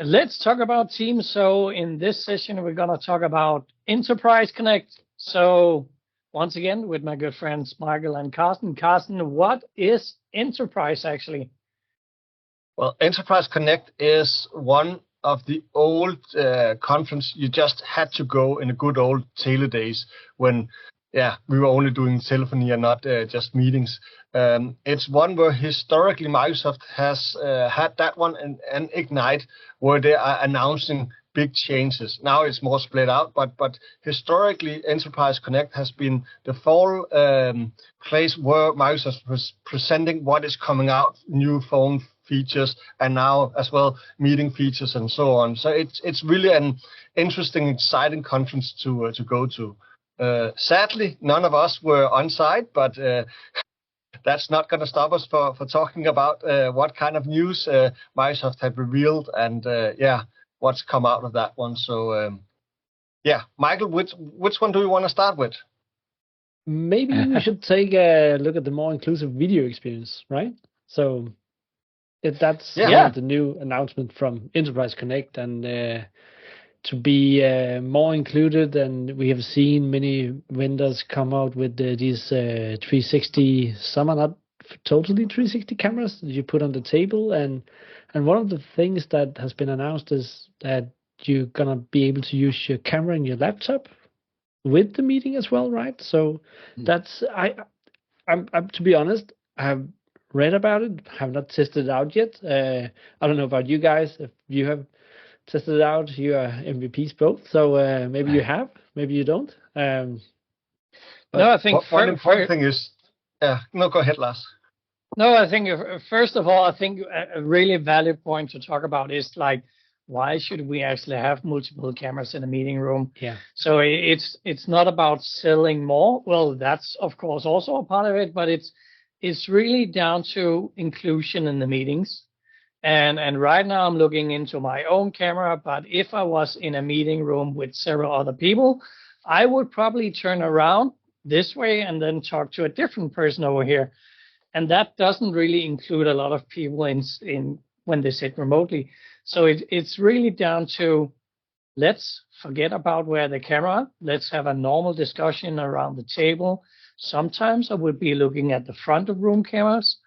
Let's talk about Teams. So in this session, we're going to talk about Enterprise Connect. So once again, with my good friends Michael and Carsten. Carsten, what is Enterprise actually? Well, Enterprise Connect is one of the old conference you just had to go in the good old Taylor days when, we were only doing telephony and not just meetings. It's one where historically Microsoft has had that one and Ignite, where they are announcing big changes. Now it's more split out, but historically Enterprise Connect has been the fall place where Microsoft was presenting what is coming out, new phone features, and now as well meeting features and so on. So it's really an interesting, exciting conference to go to. Sadly, none of us were on site, but that's not going to stop us for talking about what kind of news Microsoft had revealed and what's come out of that one. So Michael, which one do you want to start with? Maybe we should take a look at the more inclusive video experience, right? So that's the new announcement from Enterprise Connect, and to be more included. And we have seen many vendors come out with these 360, some are not totally 360 cameras that you put on the table. And one of the things that has been announced is that you're going to be able to use your camera in your laptop with the meeting as well, right? So that's, I'm to be honest, I have read about it, have not tested it out yet. I don't know about you guys, if you have tested it out. You are MVPs both, so maybe you have, maybe you don't. No, I think one important thing is, go ahead, Lars. No, I think first of all, I think a really valid point to talk about is like, why should we actually have multiple cameras in a meeting room? Yeah. So it's not about selling more. Well, that's of course also a part of it, but it's really down to inclusion in the meetings. And right now I'm looking into my own camera, but if I was in a meeting room with several other people, I would probably turn around this way and then talk to a different person over here. And that doesn't really include a lot of people in when they sit remotely. So it's really down to, let's forget about where the camera, let's have a normal discussion around the table. Sometimes I would be looking at the front of room cameras.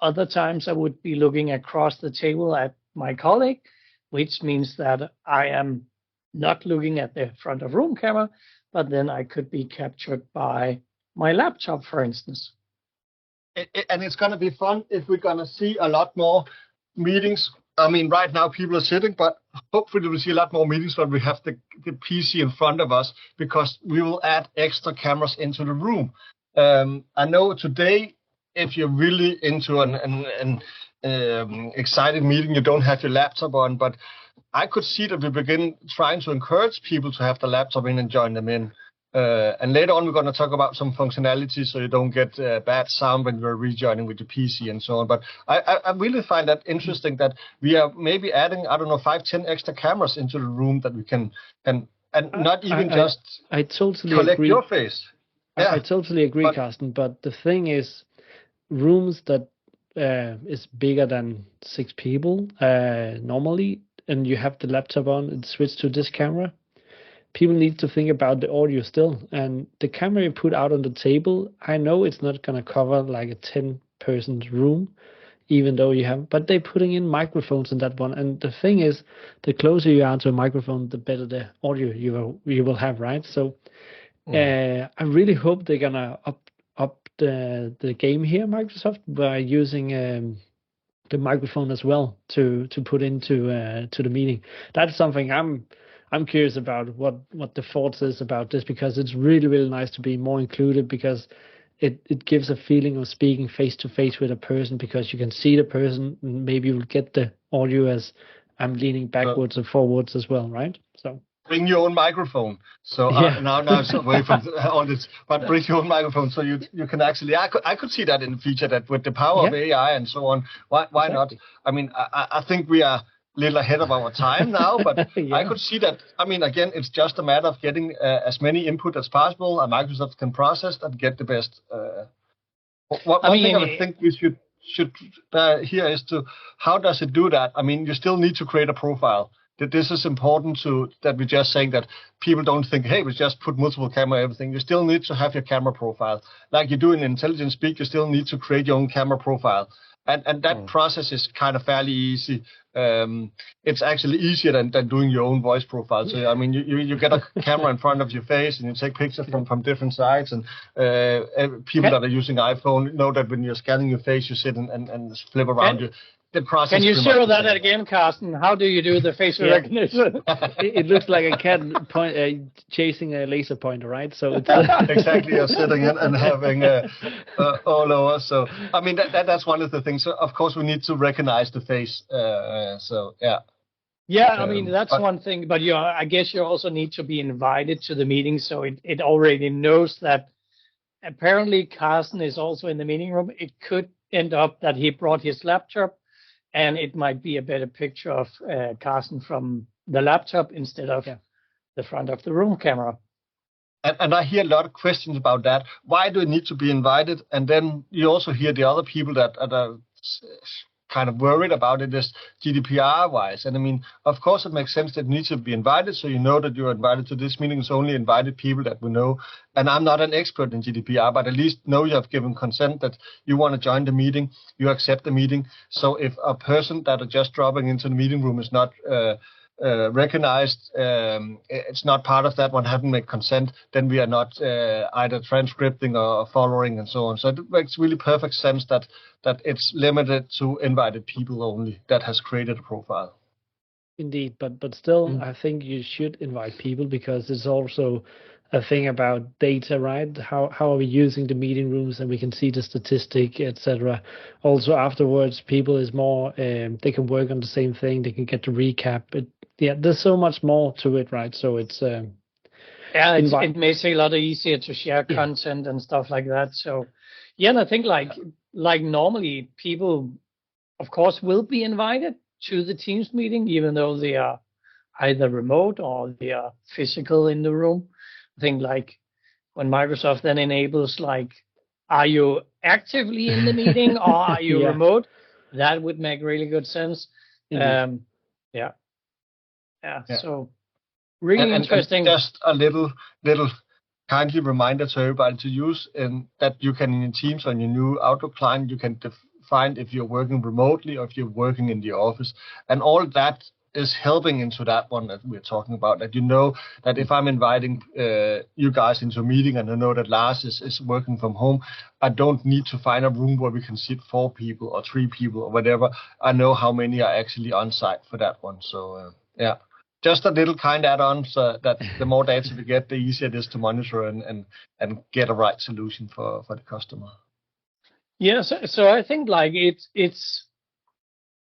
Other times I would be looking across the table at my colleague, which means that I am not looking at the front of room camera, but then I could be captured by my laptop, for instance. And it's going to be fun if we're going to see a lot more meetings. I mean, right now people are sitting, but hopefully we'll see a lot more meetings when we have the PC in front of us, because we will add extra cameras into the room. I know today, if you're really into an exciting meeting, you don't have your laptop on, but I could see that we begin trying to encourage people to have the laptop in and join them in. And later on, we're going to talk about some functionality so you don't get bad sound when you're rejoining with the PC and so on. But I really find that interesting that we are maybe adding, 5-10 extra cameras into the room that we can, and not even I totally collect agree. your face. I totally agree, Carsten. But the thing is, rooms that is bigger than 6 people normally, and you have the laptop on and switch to this camera, people need to think about the audio still. And the camera you put out on the table, I know it's not going to cover like a 10-person room, even though you have, but they're putting in microphones in that one. And the thing is, the closer you are to a microphone, the better the audio you will have, right? So I really hope they're going to up the game here, Microsoft, by using the microphone as well to put into to the meeting. That's something I'm curious about, what the thoughts is about this, because it's really, really nice to be more included, because it gives a feeling of speaking face to face with a person, because you can see the person, and maybe you'll get the audio as I'm leaning backwards and forwards as well, right? So bring your own microphone. So now it's away from all this, but bring your own microphone so you can actually. I could see that in the future, that with the power of AI and so on. Why not? I mean, I think we are a little ahead of our time now, but I could see that. I mean, again, it's just a matter of getting as many input as possible, and Microsoft can process and get the best. One thing I would think we should should here is to how does it do that? I mean, you still need to create a profile. That this is important that we're just saying that people don't think, hey, we just put multiple camera everything. You still need to have your camera profile. Like you do in Intelligent Speak, you still need to create your own camera profile. And that process is kind of fairly easy. It's actually easier than doing your own voice profile. So, I mean, you get a camera in front of your face and you take pictures from different sides. And people that are using iPhone know that when you're scanning your face, you sit and flip around you. The process. Can you show that again, Carsten? How do you do the facial recognition? It looks like a cat chasing a laser pointer, right? So it's exactly, you're sitting and having all over. So I mean that's one of the things. So of course we need to recognize the face. So yeah. Yeah, I mean that's one thing, but I guess you also need to be invited to the meeting, so it already knows that. Apparently, Carsten is also in the meeting room. It could end up that he brought his laptop. And it might be a better picture of Carsten from the laptop instead of the front of the room camera. And I hear a lot of questions about that. Why do you need to be invited? And then you also hear the other people that are kind of worried about it is GDPR-wise. And I mean, of course, it makes sense that you need to be invited. So you know that you're invited to this meeting. It's only invited people that we know. And I'm not an expert in GDPR, but at least know you have given consent that you want to join the meeting, you accept the meeting. So if a person that are just dropping into the meeting room is not recognized, it's not part of that one, haven't made consent, then we are not either transcripting or following and so on. So it makes really perfect sense that it's limited to invited people only that has created a profile. Indeed, but still, I think you should invite people because it's also a thing about data, right? How are we using the meeting rooms, and we can see the statistic, etc. Also afterwards, people is more they can work on the same thing, they can get the recap. There's so much more to it, right? So it's it makes it a lot easier to share content and stuff like that. So and I think like normally people, of course, will be invited to the Teams meeting, even though they are either remote or they are physical in the room. I think like when Microsoft then enables like, are you actively in the meeting or are you remote? That would make really good sense. So really interesting. And just a little kindly reminder to everybody to use that you can in Teams on your new Outlook client, you can define if you're working remotely or if you're working in the office, and all that is helping into that one that we're talking about, that you know that if I'm inviting you guys into a meeting and I know that Lars is working from home, I don't need to find a room where we can sit 4 people or 3 people or whatever. I know how many are actually on site for that one. So just a little kind add-on so that the more data we get, the easier it is to monitor and get a right solution for the customer. Yeah, so I think like it's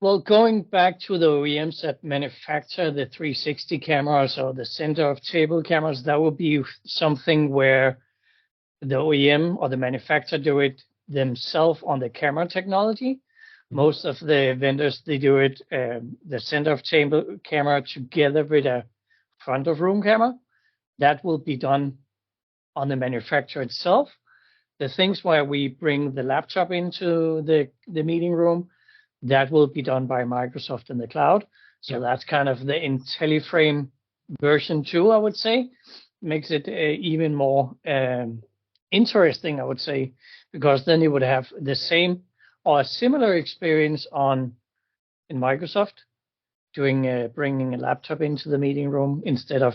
well, going back to the OEMs that manufacture the 360 cameras or the center of table cameras, that would be something where the OEM or the manufacturer do it themselves on the camera technology. Most of the vendors, they do it, the center of table camera together with a front of room camera. That will be done on the manufacturer itself. The things where we bring the laptop into the meeting room, that will be done by Microsoft in the cloud. So that's kind of the IntelliFrame version 2, I would say. Makes it even more interesting, I would say, because then you would have the same or a similar experience in Microsoft doing bringing a laptop into the meeting room instead of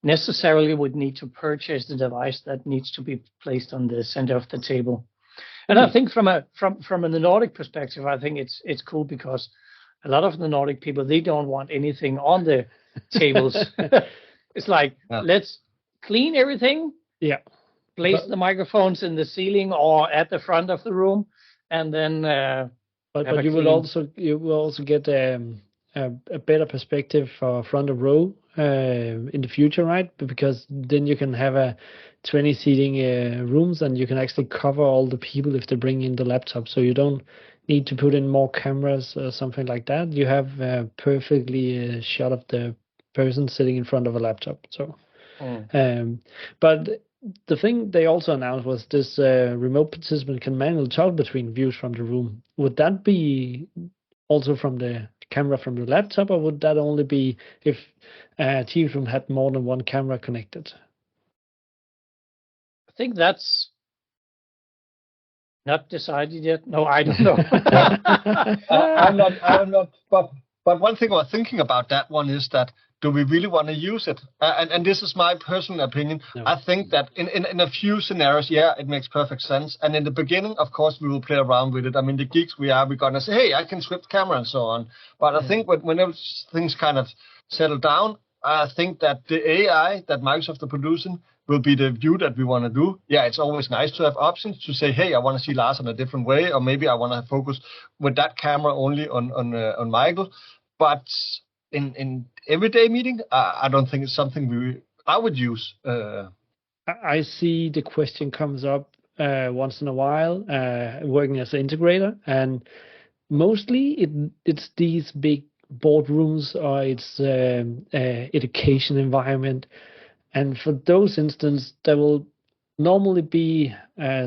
necessarily would need to purchase the device that needs to be placed on the center of the table. And I think from the Nordic perspective, I think it's cool because a lot of the Nordic people, they don't want anything on the tables. It's like, let's clean everything. Yeah. Place the microphones in the ceiling or at the front of the room, and then. But you will also get a better perspective for front of row in the future, right? Because then you can have a 20 seating rooms, and you can actually cover all the people if they bring in the laptop. So you don't need to put in more cameras or something like that. You have a perfectly shot of the person sitting in front of a laptop. So, but the thing they also announced was this remote participant can manually talk between views from the room. Would that be also from the camera from the laptop, or would that only be if Teams Room had more than one camera connected? I think that's not decided yet. No, I don't know. I'm not. But one thing I was thinking about that one is that, do we really want to use it? And this is my personal opinion. No. I think that in a few scenarios, yeah, it makes perfect sense. And in the beginning, of course, we will play around with it. I mean, the geeks we're going to say, hey, I can switch camera and so on. But I think whenever things kind of settle down, I think that the AI that Microsoft are producing will be the view that we want to do. Yeah, it's always nice to have options to say, hey, I want to see Lars in a different way, or maybe I want to focus with that camera only on Michael. But in everyday meeting, I don't think it's something I would use. I see the question comes up once in a while, working as an integrator, and mostly it's these big boardrooms or it's education environment. And for those instances, there will normally be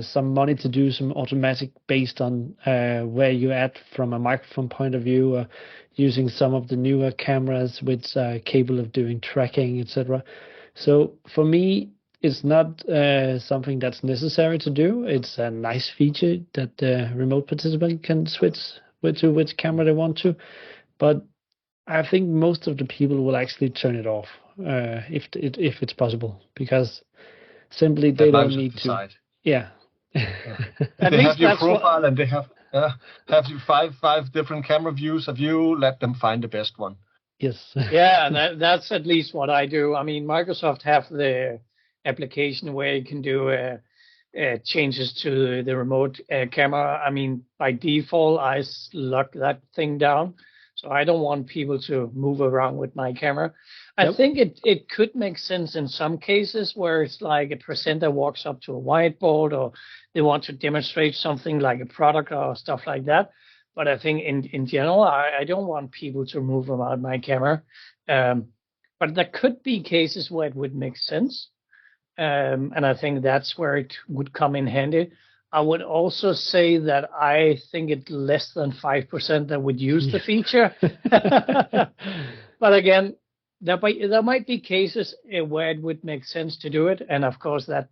some money to do some automatic based on where you're at from a microphone point of view, or using some of the newer cameras which are capable of doing tracking, etc. So for me, it's not something that's necessary to do. It's a nice feature that the remote participant can switch to which camera they want to. But I think most of the people will actually turn it off if it's possible, because simply they don't need to. Yeah. They have your profile and they have you five different camera views of you. Let them find the best one. Yes. Yeah, and that's at least what I do. I mean, Microsoft have the application where you can do changes to the remote camera. I mean, by default, I lock that thing down. So I don't want people to move around with my camera. I think it could make sense in some cases where it's like a presenter walks up to a whiteboard, or they want to demonstrate something like a product or stuff like that. But I think in general, I don't want people to move around my camera. But there could be cases where it would make sense. And I think that's where it would come in handy. I would also say that I think it's less than 5% that would use the feature. But again, there might be cases where it would make sense to do it. And of course, that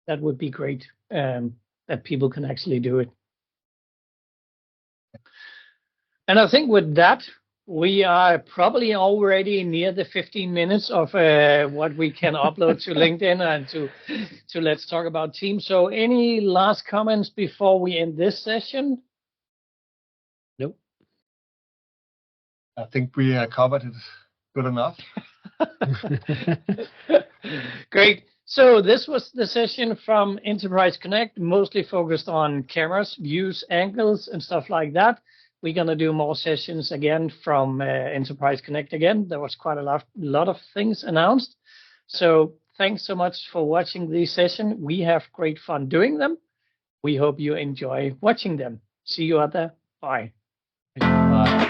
would be great, that people can actually do it. And I think with that, we are probably already near the 15 minutes of what we can upload to LinkedIn and to Let's Talk About Teams. So any last comments before we end this session? Nope. I think we covered it good enough. Great. So this was the session from Enterprise Connect, mostly focused on cameras, views, angles, and stuff like that. We're going to do more sessions again from Enterprise Connect again. There was quite a lot of things announced. So thanks so much for watching this session. We have great fun doing them. We hope you enjoy watching them. See you out there. Bye. Bye.